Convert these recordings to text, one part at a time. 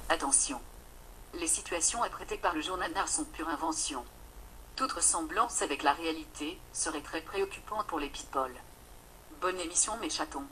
Attention. Les situations apprêtées par le journal sont pure invention. Toute ressemblance avec la réalité serait très préoccupante pour les people. Bonne émission mes chatons.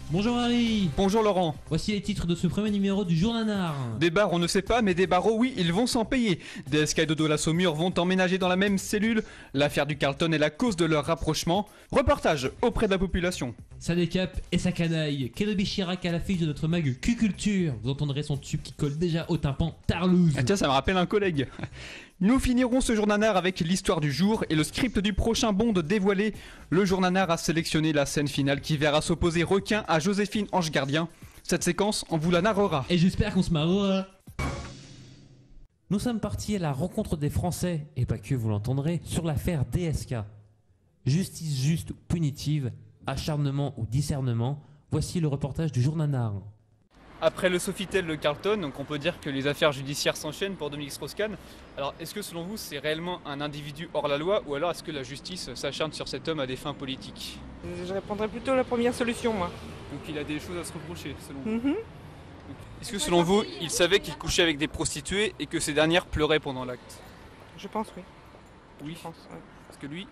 Bonjour Harry. Bonjour Laurent. Voici les titres de ce premier numéro du Jour Nanar. Des bars on ne sait pas, mais des barreaux oui, ils vont s'en payer. DSK et Dodo la Saumure vont emménager dans la même cellule. L'affaire du Carlton est la cause de leur rapprochement. Reportage auprès de la population. Ça décape et ça canaille. Kelby Chirac à l'affiche de notre mag Q-Culture. Vous entendrez son tube qui colle déjà au tympan Tarlouse. Ah tiens, ça me rappelle un collègue. Nous finirons ce jour nanar avec l'histoire du jour et le script du prochain bond dévoilé. Le jour nanar a sélectionné la scène finale qui verra s'opposer Requin à Joséphine Ange Gardien. Cette séquence, on vous la narrera. Et j'espère qu'on se marrera. Nous sommes partis à la rencontre des Français, et pas que vous l'entendrez, sur l'affaire DSK. Justice juste ou punitive, acharnement ou discernement, voici le reportage du jour nanar. Après le Sofitel, le Carlton, donc on peut dire que les affaires judiciaires s'enchaînent pour Dominique Strauss-Kahn. Alors est-ce que selon vous c'est réellement un individu hors la loi ou alors est-ce que la justice s'acharne sur cet homme à des fins politiques? Je répondrais plutôt à la première solution, moi. Donc il a des choses à se reprocher selon vous. Est-ce que selon vous il savait qu'il couchait avec des prostituées et que ces dernières pleuraient pendant l'acte? Je pense, oui. Oui, Je pense, ouais. parce que lui,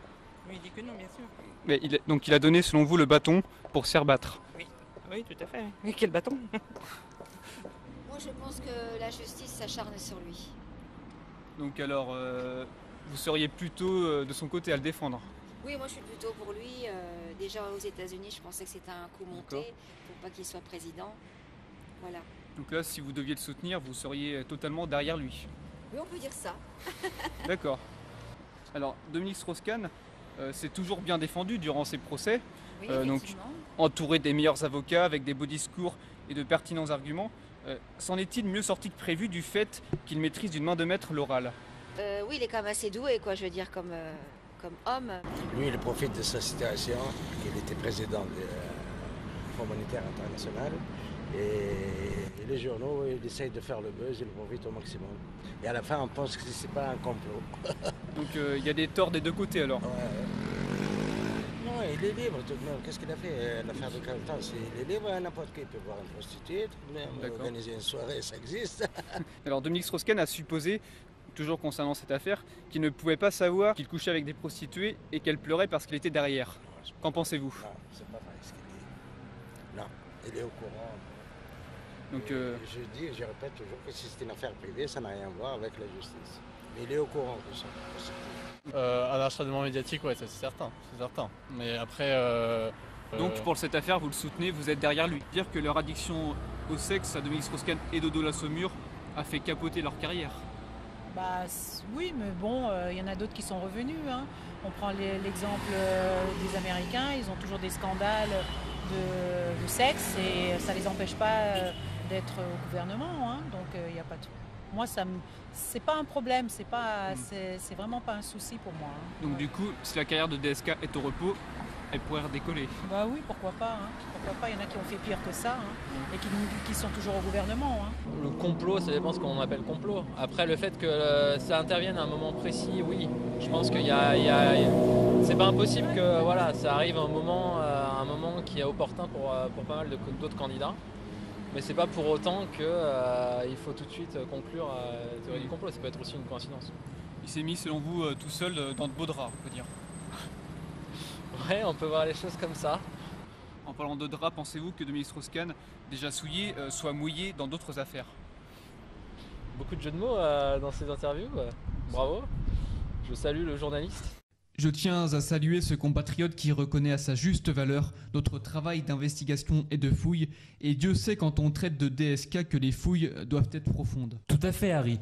Oui, il dit que non, bien sûr. mais donc il a donné selon vous le bâton pour se faire battre. Oui, tout à fait. Et quel bâton? Moi, je pense que la justice s'acharne sur lui. Donc alors vous seriez plutôt de son côté à le défendre? Oui, moi, je suis plutôt pour lui. Déjà aux États-Unis, je pensais que c'était un coup monté pour pas qu'il soit président. Voilà. Donc là si vous deviez le soutenir vous seriez totalement derrière lui? Oui, on peut dire ça. D'accord. Alors Dominique Strauss-Kahn s'est toujours bien défendu durant ses procès. Oui, Donc, effectivement. entouré des meilleurs avocats avec des beaux discours et de pertinents arguments. S'en est-il mieux sorti que prévu du fait qu'il maîtrise d'une main de maître l'oral? Oui, il est quand même assez doué, quoi, je veux dire, comme homme. Lui, il profite de sa situation, qu'il était président du Fonds monétaire international. Et les journaux, ils essayent de faire le buzz, ils profitent au maximum. Et à la fin, on pense que c'est pas un complot. Donc il y a des torts des deux côtés alors? Non, il est libre tout de même. Qu'est-ce qu'il a fait? L'affaire de Carlton, il est libre, n'importe qui peut voir une prostituée, tout de même. D'accord. Organiser une soirée, ça existe. Alors Dominique Strauss-Kahn a supposé, toujours concernant cette affaire, qu'il ne pouvait pas savoir qu'il couchait avec des prostituées et qu'elles pleuraient parce qu'il était derrière. Qu'en pensez-vous? Non, c'est pas vrai ce qu'il dit. Non, il est au courant. Donc, Je dis, je répète toujours que si c'est une affaire privée, ça n'a rien à voir avec la justice. Mais il est au courant de ça. Un acharnement médiatique, ouais, ça, c'est certain. Mais après. Donc pour cette affaire, vous le soutenez, vous êtes derrière lui. Dire que leur addiction au sexe à Dominique Strauss-Kahn et Dodo la Saumure a fait capoter leur carrière. Oui, mais bon, il y en a d'autres qui sont revenus. Hein. On prend l'exemple des Américains, ils ont toujours des scandales de sexe et ça les empêche pas d'être au gouvernement. Hein. Donc il n'y a pas de... Moi, c'est pas un problème, c'est vraiment pas un souci pour moi. Hein. Donc du coup, si la carrière de DSK est au repos, elle pourrait redécoller. Bah oui, pourquoi pas. Hein. Pourquoi pas, il y en a qui ont fait pire que ça hein, et qui sont toujours au gouvernement. Hein. Le complot, ça dépend ce qu'on appelle complot. Après, le fait que ça intervienne à un moment précis, oui. Je pense qu'il y a c'est pas impossible que voilà, ça arrive à un moment qui est opportun pour pas mal d'autres candidats. Mais c'est pas pour autant qu'il faut tout de suite conclure la théorie du complot. Ça peut être aussi une coïncidence. Il s'est mis, selon vous, tout seul dans de beaux draps, on peut dire. Ouais, on peut voir les choses comme ça. En parlant de draps, pensez-vous que Dominique Strauss-Kahn, déjà souillé, soit mouillé dans d'autres affaires? Beaucoup de jeux de mots dans ces interviews. Bravo. Je salue le journaliste. Je tiens à saluer ce compatriote qui reconnaît à sa juste valeur notre travail d'investigation et de fouille, et Dieu sait quand on traite de DSK que les fouilles doivent être profondes. Tout à fait, Harry.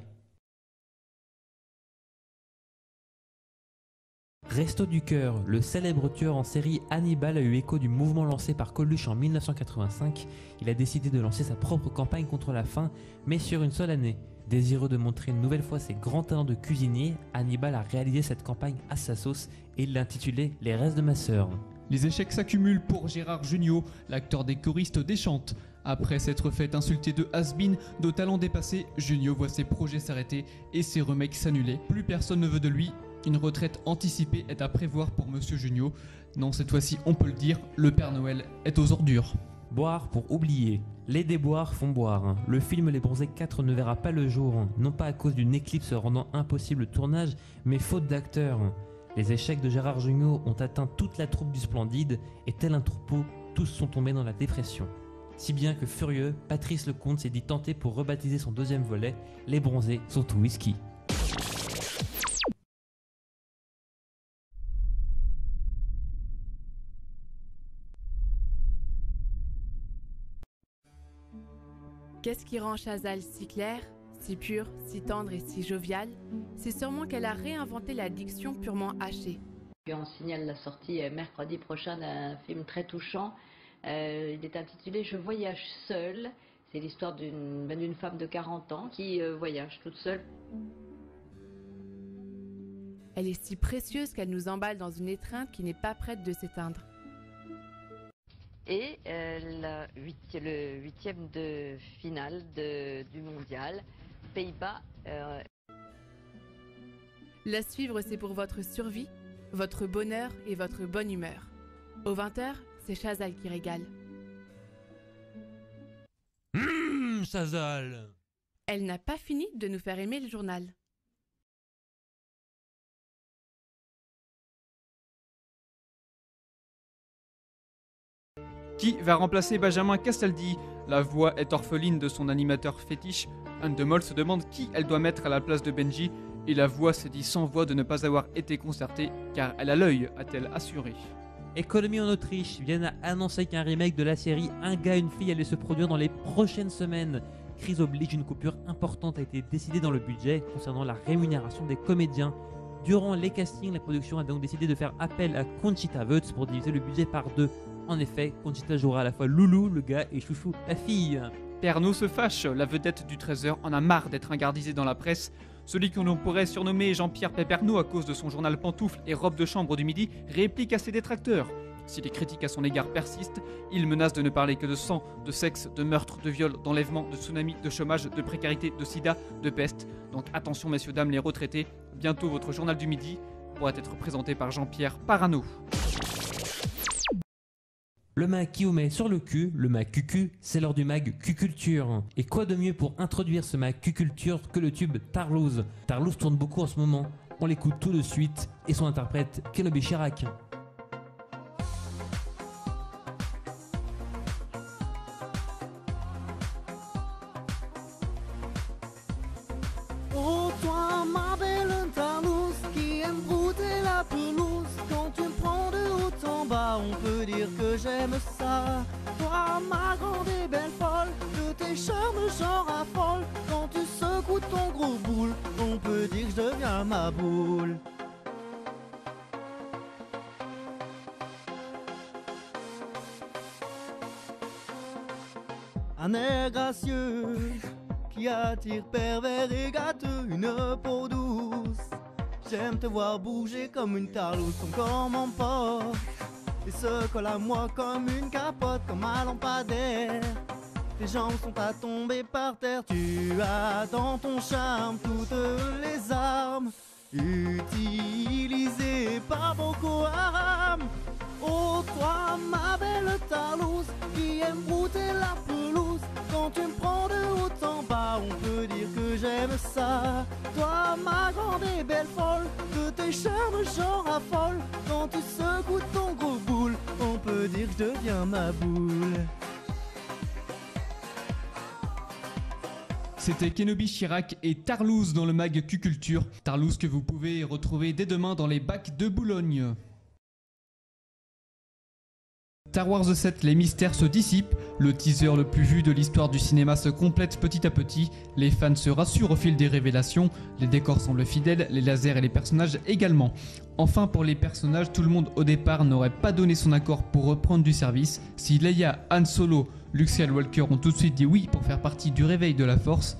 Resto du cœur, le célèbre tueur en série Hannibal a eu écho du mouvement lancé par Coluche en 1985. Il a décidé de lancer sa propre campagne contre la faim, mais sur une seule année. Désireux de montrer une nouvelle fois ses grands talents de cuisinier, Hannibal a réalisé cette campagne à sa sauce et il l'a intitulée « Les restes de ma sœur ». Les échecs s'accumulent pour Gérard Jugnot, l'acteur des choristes déchante. Après s'être fait insulter de has-been, de talent dépassé, Jugnot voit ses projets s'arrêter et ses remakes s'annuler. Plus personne ne veut de lui. Une retraite anticipée est à prévoir pour Monsieur Jugnot. Non, cette fois-ci, on peut le dire, le Père Noël est aux ordures. Boire pour oublier. Les déboires font boire. Le film Les Bronzés 4 ne verra pas le jour, non pas à cause d'une éclipse rendant impossible le tournage, mais faute d'acteurs. Les échecs de Gérard Jugnot ont atteint toute la troupe du Splendide et tel un troupeau, tous sont tombés dans la dépression. Si bien que furieux, Patrice Lecomte s'est dit tenté pour rebaptiser son deuxième volet, Les Bronzés sont au whisky. Qu'est-ce qui rend Chazal si claire, si pure, si tendre et si joviale? C'est sûrement qu'elle a réinventé la diction purement hachée. On signale la sortie mercredi prochain d'un film très touchant. Il est intitulé « Je voyage seule ». C'est l'histoire d'une femme de 40 ans qui voyage toute seule. Elle est si précieuse qu'elle nous emballe dans une étreinte qui n'est pas prête de s'éteindre. Et le huitième de finale du mondial, Pays-Bas. La suivre, c'est pour votre survie, votre bonheur et votre bonne humeur. Aux 20h, c'est Chazal qui régale. Chazal! Elle n'a pas fini de nous faire aimer le journal. Qui va remplacer Benjamin Castaldi? La voix est orpheline de son animateur fétiche. Anne de Mol se demande qui elle doit mettre à la place de Benji, et la voix se dit sans voix de ne pas avoir été concertée, car elle a l'œil, a-t-elle assuré. Économie en Autriche viennent à annoncer qu'un remake de la série Un gars, une fille allait se produire dans les prochaines semaines. Crise oblige, une coupure importante a été décidée dans le budget concernant la rémunération des comédiens. Durant les castings, la production a donc décidé de faire appel à Conchita Wurst pour diviser le budget par 2. En effet, Conchita jouera à la fois Loulou, le gars, et Chouchou, la fille. Pernod se fâche, la vedette du Trésor en a marre d'être ingardisée dans la presse. Celui que l'on pourrait surnommer Jean-Pierre Pépernaud à cause de son journal Pantoufles et robe de chambre du midi réplique à ses détracteurs. Si les critiques à son égard persistent, il menace de ne parler que de sang, de sexe, de meurtre, de viol, d'enlèvement, de tsunami, de chômage, de précarité, de sida, de peste. Donc attention messieurs dames les retraités, bientôt votre journal du midi pourrait être présenté par Jean-Pierre Parano. Le mag qui vous met sur le cul, le mag cucu, c'est l'heure du mag Cuculture. Et quoi de mieux pour introduire ce mag Cuculture que le tube Tarlouse? Tarlouse tourne beaucoup en ce moment, on l'écoute tout de suite, et son interprète Kenobi Chirac. Oh toi ma belle Tarlouse qui aime brouter la pelouse, quand tu me prends de haut en bas on peut dire que j'aime ça. Toi ma grande et belle folle, de tes charmes j'en raffole, quand tu secoues ton gros boule on peut dire que je deviens ma boule. Un air gracieux qui attire pervers et gâteux, une peau douce. J'aime te voir bouger comme une tarlouse, ton corps m'emporte et se colle à moi comme une capote, comme un lampadaire. Tes jambes sont à tomber par terre, tu as dans ton charme toutes les armes utilisées par Boko Haram. Oh toi ma belle tarlouse qui aime brouter la pelouse, quand tu me prends de haut en bas on peut dire que j'aime ça. Toi ma grande et belle folle, de tes charmes j'en raffole, quand tu secoues ton gros boule on peut dire que je deviens ma boule. C'était Kenobi Chirac et Tarlouse dans le mag Cuculture. Tarlouse que vous pouvez retrouver dès demain dans les bacs de Boulogne. Star Wars 7, les mystères se dissipent, le teaser le plus vu de l'histoire du cinéma se complète petit à petit, les fans se rassurent au fil des révélations, les décors semblent fidèles, les lasers et les personnages également. Enfin pour les personnages, tout le monde au départ n'aurait pas donné son accord pour reprendre du service. Si Leia, Han Solo, Luke Skywalker ont tout de suite dit oui pour faire partie du réveil de la Force,